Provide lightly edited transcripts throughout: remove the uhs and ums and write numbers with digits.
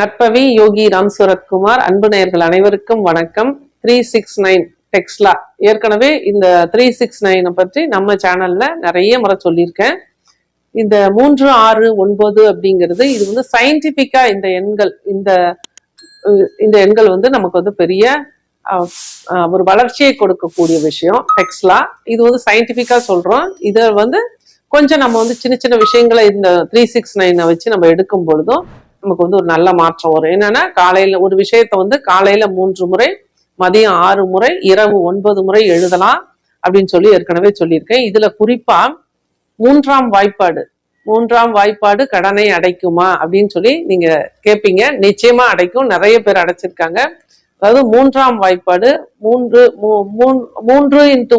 நற்பவி யோகி ராம் சூரத்குமார். அன்பு நேயர்கள் அனைவருக்கும் வணக்கம். 369 டெக்ஸ்லா. ஏற்கனவே இந்த 369 பற்றி நம்ம சேனல்ல நிறைய முறை சொல்லியிருக்கேன். இந்த 3, 6, 9 அப்படிங்கிறது இது வந்து சயின்டிபிக்கா இந்த எண்கள் இந்த எண்கள் வந்து நமக்கு வந்து பெரிய ஒரு வளர்ச்சியை கொடுக்கக்கூடிய விஷயம். டெக்ஸ்லா இது வந்து சயின்டிபிக்கா சொல்றோம். இதை வந்து கொஞ்சம் நம்ம வந்து சின்ன சின்ன விஷயங்களை இந்த 369 வச்சு நம்ம எடுக்கும் பொழுதும் நமக்கு வந்து ஒரு நல்ல மாற்றம் வரும். என்னன்னா, காலையில ஒரு விஷயத்த வந்து காலையில 3 முறை, மதியம் 6 முறை, இரவு 9 முறை எழுதலாம் அப்படின்னு சொல்லி ஏற்கனவே சொல்லியிருக்கேன். இதுல குறிப்பா மூன்றாம் வாய்ப்பாடு கடனை அடைக்குமா அப்படின்னு சொல்லி நீங்க கேட்பீங்க. நிச்சயமா அடைக்கும். நிறைய பேர் அடைச்சிருக்காங்க. அதாவது மூன்றாம் வாய்ப்பாடு 3 x 1 3 3 x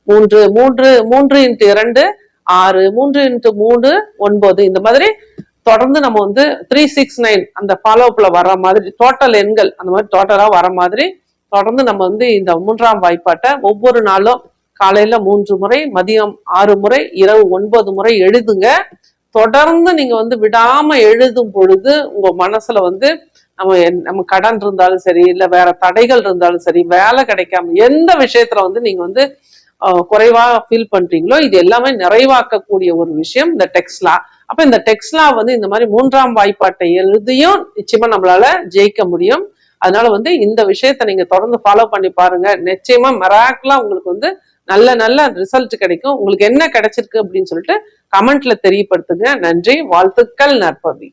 2 6 3 x 3 9 இந்த மாதிரி தொடர்ந்து நம்ம வந்து 369 அந்த ஃபாலோ அப்ல வர மாதிரி டோட்டல் எண்கள் அந்த மாதிரி டோட்டலா வர மாதிரி தொடர்ந்து நம்ம வந்து இந்த மூன்றாம் வாய்ப்பாட்டை ஒவ்வொரு நாளும் காலையில 3 முறை, மதியம் 6 முறை, இரவு 9 முறை எழுதுங்க. தொடர்ந்து நீங்க வந்து விடாம எழுதும் பொழுது உங்க மனசுல வந்து நம்ம கடன் இருந்தாலும் சரி, இல்ல வேற தடைகள் இருந்தாலும் சரி, வேலை கிடைக்காம எந்த விஷயத்துல வந்து நீங்க வந்து குறைவா ஃபீல் பண்றீங்களோ இது எல்லாமே நிறைவாக்கக்கூடிய ஒரு விஷயம் இந்த டெக்ஸ்லா. அப்ப இந்த டெக்ஸ்லா வந்து இந்த மாதிரி மூன்றாம் வாய்ப்பாட்டை எழுதியும் நிச்சயமா நம்மளால ஜெயிக்க முடியும். அதனால வந்து இந்த விஷயத்த நீங்க தொடர்ந்து ஃபாலோ பண்ணி பாருங்க. நிச்சயமா மிராக்கிளா உங்களுக்கு வந்து நல்ல ரிசல்ட் கிடைக்கும். உங்களுக்கு என்ன கிடைச்சிருக்கு அப்படின்னு சொல்லிட்டு கமெண்ட்ல தெரியப்படுத்துங்க. நன்றி, வாழ்த்துக்கள், நற்பவி.